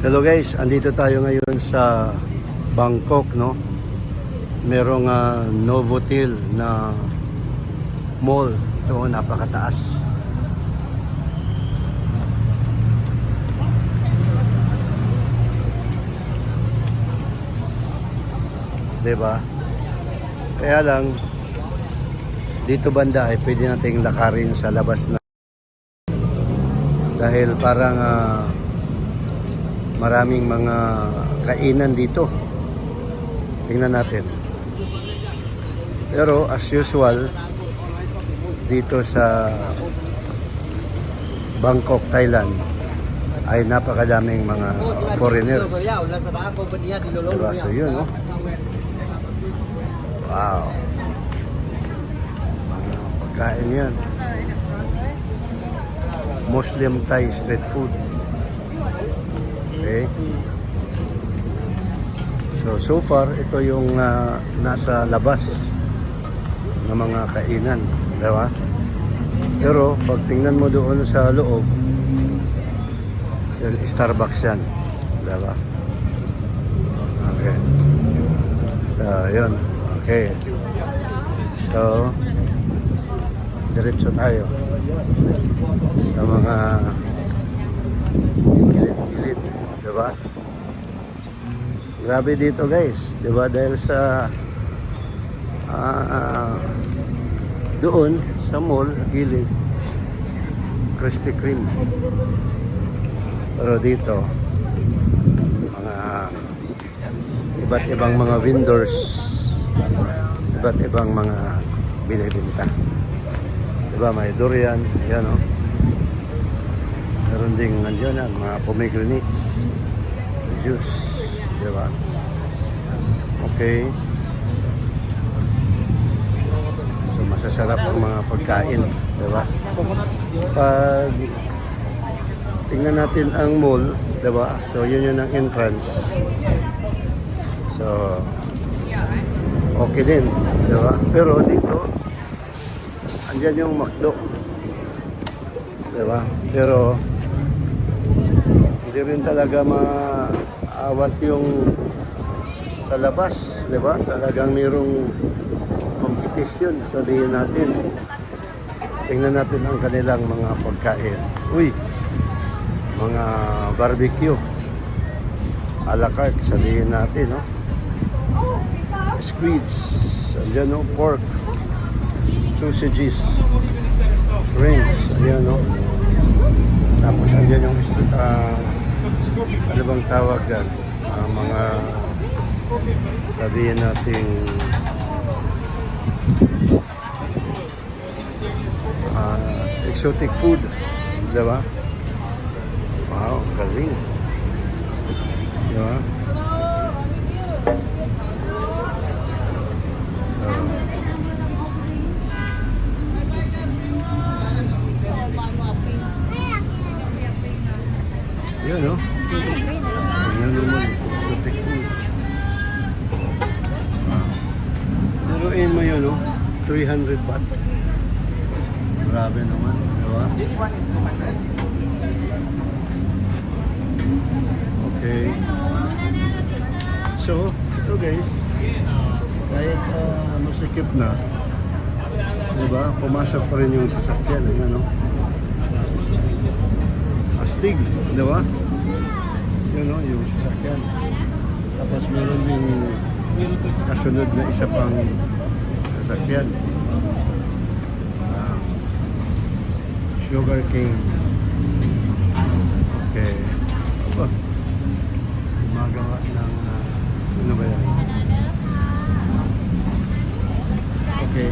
Hello guys, andito tayo ngayon sa Bangkok, no? Merong Novotel na mall. Ito, napakataas. Diba? Kaya lang, dito banda ay pwede nating lakarin sa labas na. Dahil parang maraming mga kainan dito. Tingnan natin. Pero as usual, dito sa Bangkok, Thailand, ay napakadaming mga foreigners. Diba? So yun, no? Wow. Mga pagkain yan. Muslim Thai street food. Okay. So far, ito yung nasa labas ng mga kainan. Diba? Pero, pag tingnan mo doon sa loob, yun, Starbucks yan. Diba? Okay. So, yun. Okay. So, diretso tayo sa mga gilid-gilid. Diba? Grabe dito guys, diba? Dahil sa doon sa mall, gilid, Krispy Kreme. Pero dito, mga iba't ibang mga vendors, iba't ibang mga binibenta. Diba? May durian, ayan o. Meron ding nandiyan yan, mga pomegranates, juice, diba? Okay. So masasarap ang mga pagkain, diba? Pag tingnan natin ang mall, diba? So yun yun ang entrance. So okay din, diba? Pero dito, andyan yung McDo, diba? Pero hindi rin talaga maawat yung sa labas, di ba? Talagang mayroong competition, sabihin natin. Tingnan natin ang kanilang mga pagkain. Uy, mga barbecue, a la carte, sabihin natin, no? Squids, andyan, no? Pork, sausages, shrimps, andyan, no? Tapos andyan yung ano bang tawag dyan? Mga sabihin natin exotic food, diba? Wow, galing, diba? Yun, no? Yan naman, exotic food. Laruin mo yun, no? 300 baht. Grabe naman, diba? This one is 200. Okay. So, ito guys, kahit masikip na, diba? Pumasok pa rin yung sasakyan, ayan, no? Astig, diba? Yun, no? Yung sasakyan. Tapos meron din kasunod na isa pang sasakyan. Sugar cane. Okay. Aba, gumagawa ng ano ba yan? Okay.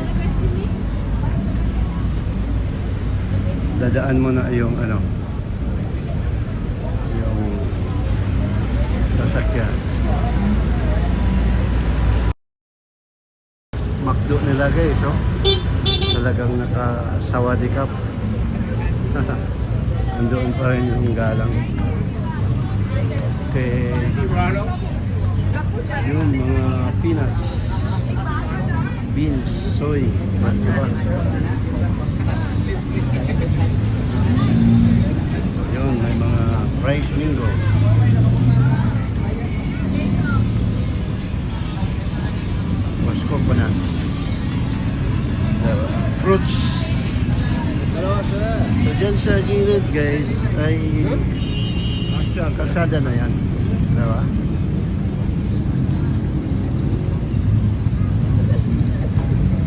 Dadaan mo na yung ano, yung sasakyan. McDo nila guys, oh. Talagang naka-sawadikap. Andoon pa rin yung galang. Okay. Yung mga peanuts, beans, soy, at iba. Yun, may mga rice mingo. guys ay kalsada na yan. Diba?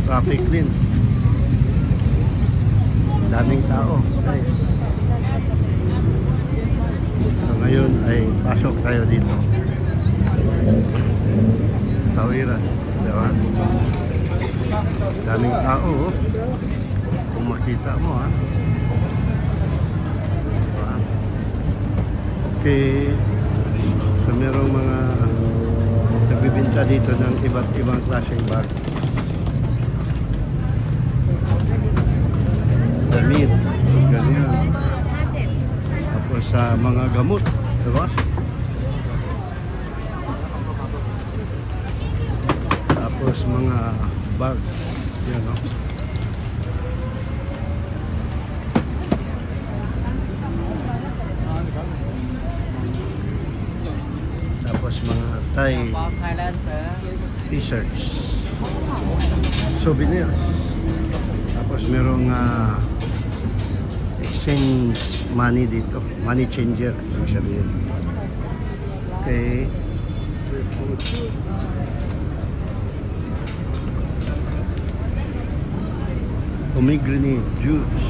Traffic din. Daming tao guys. So ngayon ay pasok tayo dito. Tawiran. Diba? Daming tao oh. Kung makita mo ha. Diba? Okay. So merong mga nagbibinta dito ng iba't ibang klaseng bags. Damit, ganyan. Tapos sa mga gamot, diba? Tapos mga bags, yan o. Tapos mga Thai t-shirts, souvenirs. Tapos merong exchange money dito, money changer ibig sabihin. Okay. Pomegranate juice.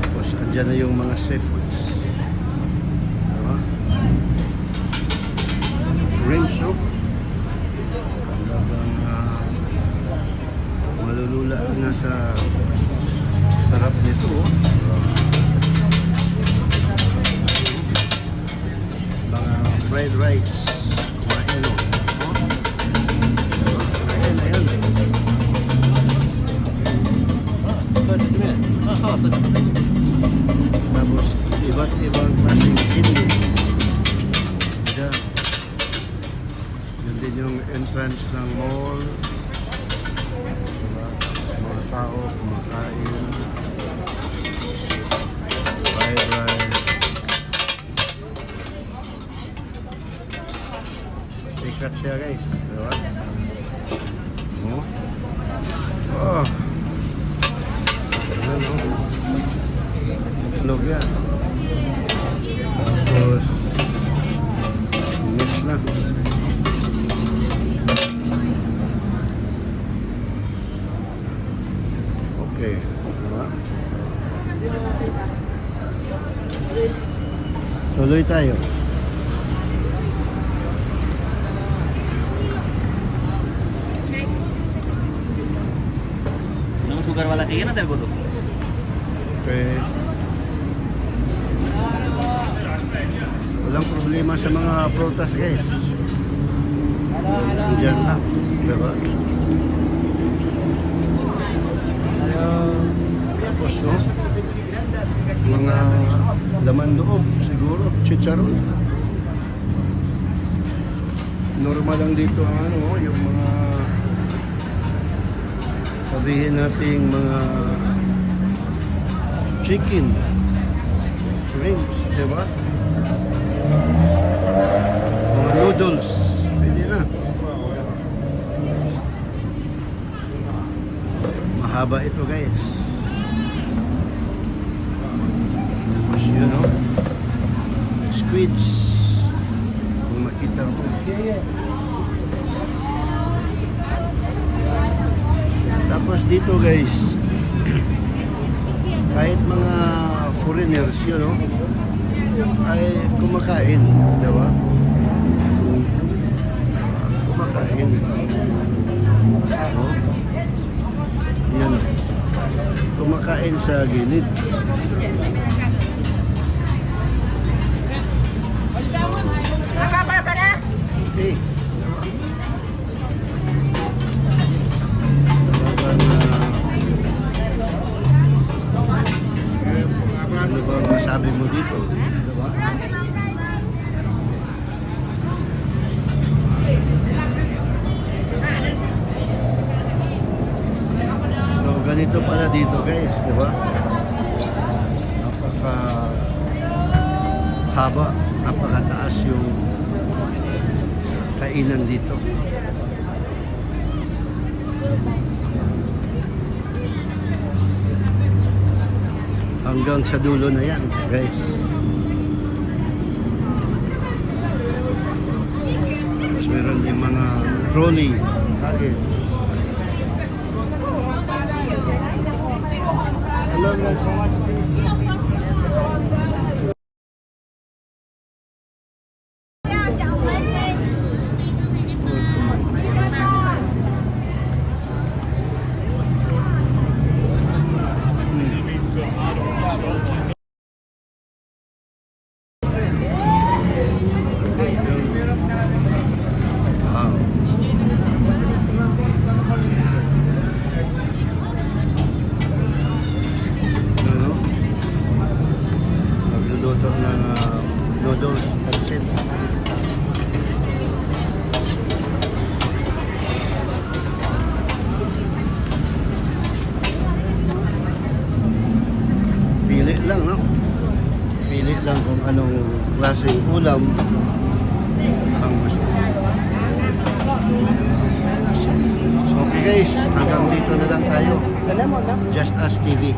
Tapos andyan na yung mga seafoods. Diba? Shrimp soup. Talagang malulula na sa sarap nito. Mga fried rice. Kumain o. Ayan, ayan. Tapos iba't ibang klaseng chili. Diyan. Yan din yung entrance ng mall. Mga tao kumakain. Fried rice. Sikat siya guys. Diba? Oh. Oh. Ayan o. Itlog yan. Tapos mix na. Okay. Diba? Tuloy tayo. Sugar वाला चाहिए ना तेरे को तो Okay. Walang problema sa mga prutas guys. Diyan lang. Diba? Tapos no? Mga laman loob siguro. Chicharon. Normal lang dito ang ano, yung mga sabihin nating mga chicken, shrimps, diba? Mga noodles, pwede na. Mahaba ito guys. Tapos yun o. Squids. Kung makita mo. Tapos dito guys, kahit mga foreigners yun, no? Ay kumakain, diba? Kumakain. No? Yan. Kumakain sa gilid. Okay. Ano ba ang masabi mo dito? Diba? So ganito pala dito guys, diba? Napaka haba, napakataas yung kainan dito. Hanggang sa dulo na yan, guys. Tapos meron din mga trolley, luggage. Wow. Ano? Magluluto ng noodles at sin. Pili lang, no? Pili lang kung anong klaseng ulam ang gusto. So, okay guys, hanggang dito na lang tayo. Just Us TV.